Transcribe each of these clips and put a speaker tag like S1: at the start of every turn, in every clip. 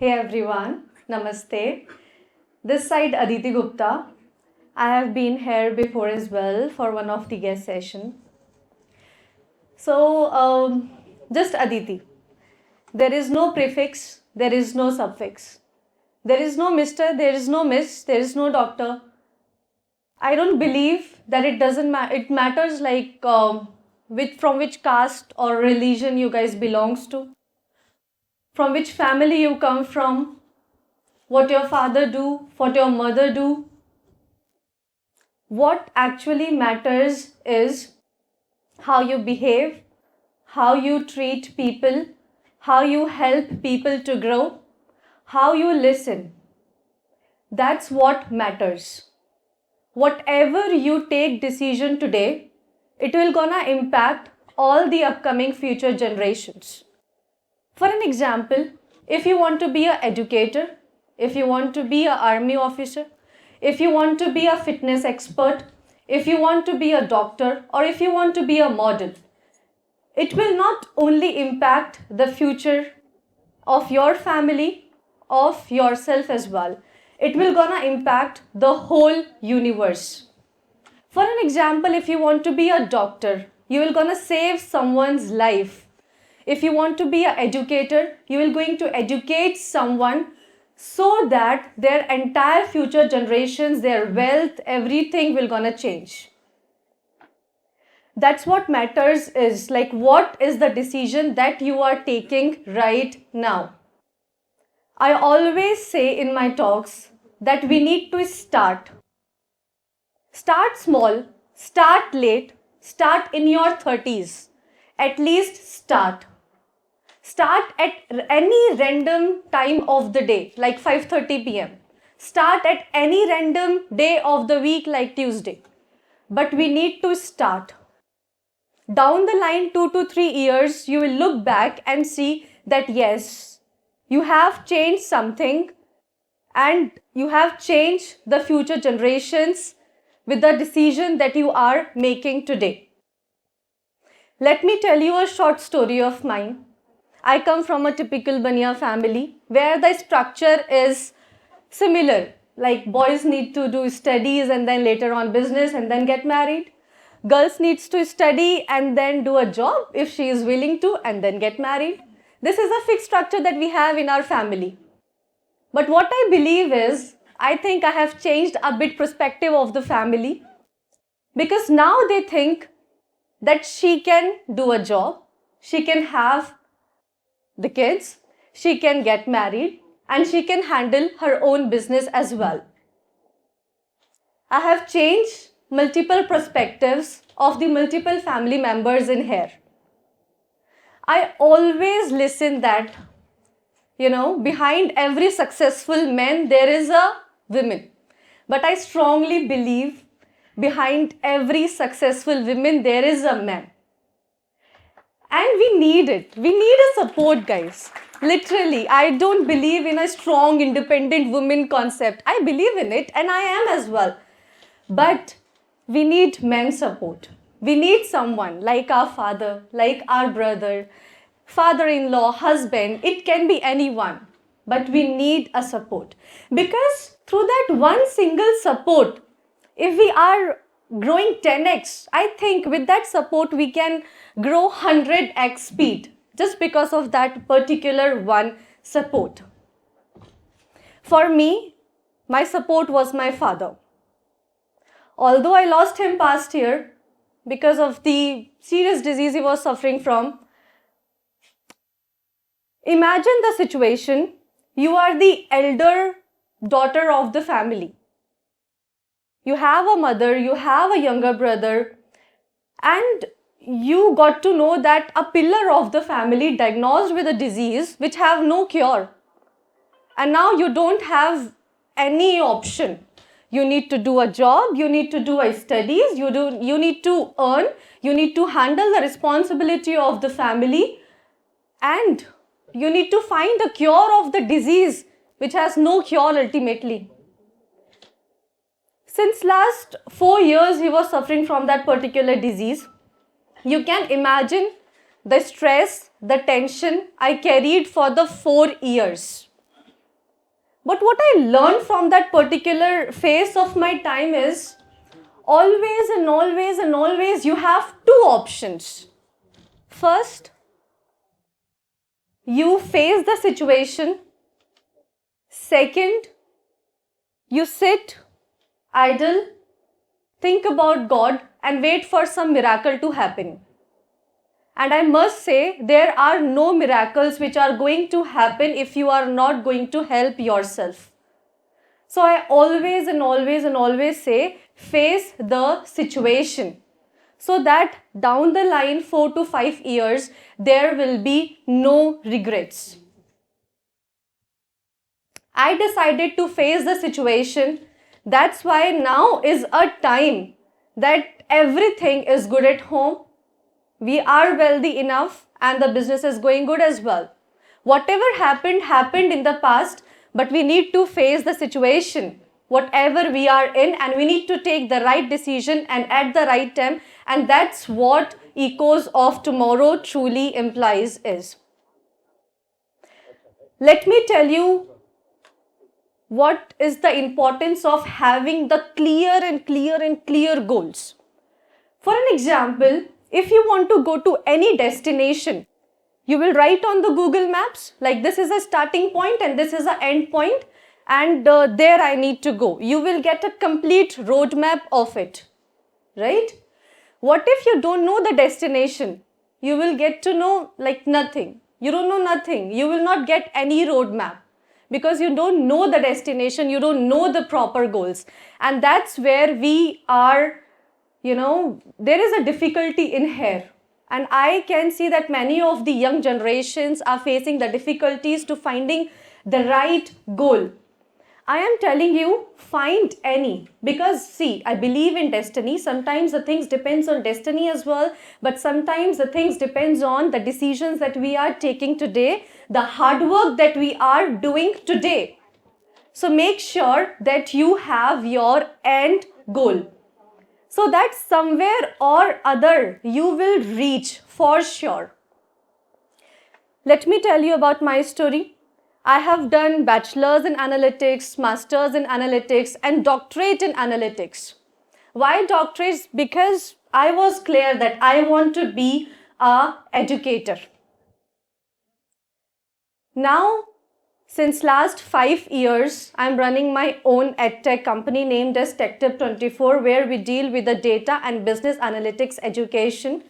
S1: Hey everyone, Namaste. This side Aditi Gupta. I have been here before as well for one of the guest session. So, just Aditi. There is no prefix, there is no suffix. There is no Mr., there is no Miss, there is no doctor. I don't believe that it doesn't matter. It matters like from which caste or religion you guys belongs to, from which family you come from, what your father do, what your mother do. What actually matters is how you behave, how you treat people, how you help people to grow, how you listen. That's what matters. Whatever you take decision today, it will gonna impact all the upcoming future generations. For an example, if you want to be an educator, if you want to be an army officer, if you want to be a fitness expert, if you want to be a doctor, or if you want to be a model, it will not only impact the future of your family, of yourself as well. It will gonna impact the whole universe. For an example, if you want to be a doctor, you will gonna save someone's life. If you want to be an educator, you will going to educate someone so that their entire future generations, their wealth, everything will gonna change. That's what matters is like what is the decision that you are taking right now. I always say in my talks that we need to start. Start small, start late, start in your 30s. At least start. Start at any random time of the day, like 5:30 p.m. Start at any random day of the week, like Tuesday. But we need to start. Down the line, 2 to 3 years, you will look back and see that yes, you have changed something and you have changed the future generations with the decision that you are making today. Let me tell you a short story of mine. I come from a typical Baniya family where the structure is similar. Like boys need to do studies and then later on business and then get married. Girls needs to study and then do a job if she is willing to and then get married. This is a fixed structure that we have in our family. But what I believe is, I think I have changed a bit perspective of the family because now they think that she can do a job, she can have the kids, she can get married and she can handle her own business as well. I have changed multiple perspectives of the multiple family members in here. I always listen that, behind every successful man, there is a woman. But I strongly believe behind every successful woman, there is a man. And we need it. We need a support, guys. Literally, I don't believe in a strong, independent woman concept. I believe in it and I am as well. But we need men's support. We need someone like our father, like our brother, father-in-law, husband. It can be anyone. But we need a support. Because through that one single support, if we are growing 10x, I think with that support we can grow 100x speed just because of that particular one support. For me, my support was my father. Although I lost him past year because of the serious disease he was suffering from, imagine the situation. You are the elder daughter of the family. You have a mother, you have a younger brother, and you got to know that a pillar of the family diagnosed with a disease which have no cure. And now you don't have any option. You need to do a job, you need to do a studies, you need to earn, you need to handle the responsibility of the family, and you need to find a cure of the disease which has no cure ultimately. Since last 4 years, he was suffering from that particular disease. You can imagine the stress, the tension I carried for the 4 years. But what I learned from that particular phase of my time is always and always and always you have two options. First, you face the situation. Second, you sit idle, think about God, and wait for some miracle to happen. And I must say, there are no miracles which are going to happen if you are not going to help yourself. So I always and always and always say, face the situation, so that down the line 4 to 5 years, there will be no regrets. I decided to face the situation. That's why now is a time that everything is good at home. We are wealthy enough and the business is going good as well. Whatever happened in the past, but we need to face the situation, whatever we are in, and we need to take the right decision and at the right time. And that's what Echoes of Tomorrow truly implies is. Let me tell you what is the importance of having the clear goals. For an example, if you want to go to any destination, you will write on the Google Maps, like this is a starting point and this is an end point, and there I need to go. You will get a complete roadmap of it, right? What if you don't know the destination? You will get to know like nothing. You don't know nothing. You will not get any roadmap because you don't know the destination. You don't know the proper goals. And that's where we are, there is a difficulty in here. And I can see that many of the young generations are facing the difficulties to finding the right goal. I am telling you, find any, because see, I believe in destiny. Sometimes the things depends on destiny as well, but sometimes the things depends on the decisions that we are taking today, the hard work that we are doing today. So make sure that you have your end goal, so that somewhere or other you will reach for sure. Let me tell you about my story. I have done bachelor's in analytics, master's in analytics, and doctorate in analytics. Why doctorates? Because I was clear that I want to be an educator. Now, since last 5 years, I'm running my own edtech company named as TechTip24, where we deal with the data and business analytics education.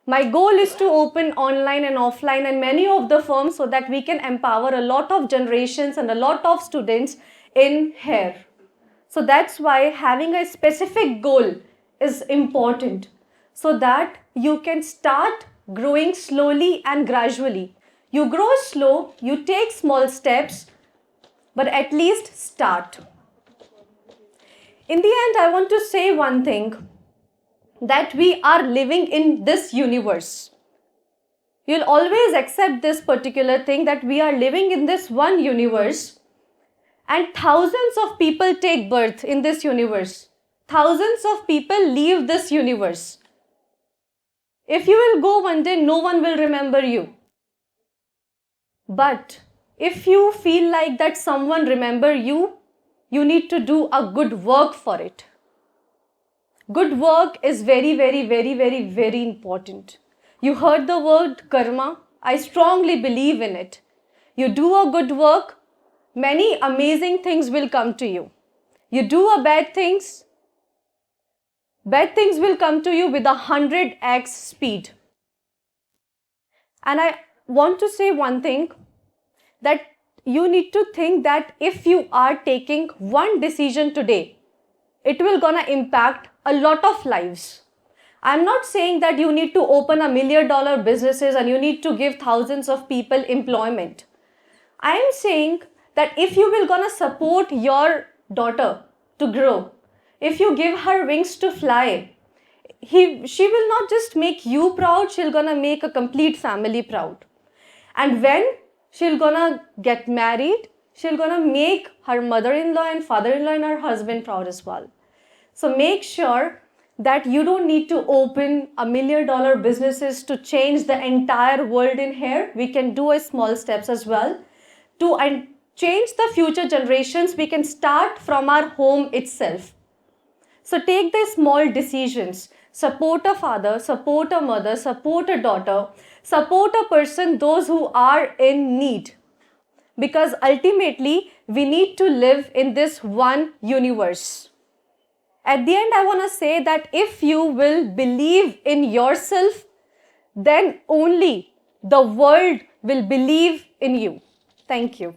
S1: My goal is to open online and offline and many of the firms so that we can empower a lot of generations and a lot of students in here. So that's why having a specific goal is important, so that you can start growing slowly and gradually. You grow slow, you take small steps, but at least start. In the end, I want to say one thing, that we are living in this universe. You'll always accept this particular thing, that we are living in this one universe, and thousands of people take birth in this universe. Thousands of people leave this universe. If you will go one day, no one will remember you. But if you feel like that someone remember you, you need to do a good work for it. Good work is very, very, very, very, very important. You heard the word karma. I strongly believe in it. You do a good work, many amazing things will come to you. You do a bad things will come to you with 100x speed. And I want to say one thing, that you need to think that if you are taking one decision today, it will gonna impact a lot of lives. I'm not saying that you need to open $1 million businesses and you need to give thousands of people employment. I am saying that if you will gonna support your daughter to grow, if you give her wings to fly, she will not just make you proud, she'll gonna make a complete family proud. And when she'll gonna get married, she'll gonna make her mother-in-law and father-in-law and her husband proud as well. So make sure that you don't need to open $1 million businesses to change the entire world in here. We can do a small steps as well. And change the future generations, we can start from our home itself. So take the small decisions. Support a father, support a mother, support a daughter, support a person, those who are in need. Because ultimately, we need to live in this one universe. At the end, I want to say that if you will believe in yourself, then only the world will believe in you. Thank you.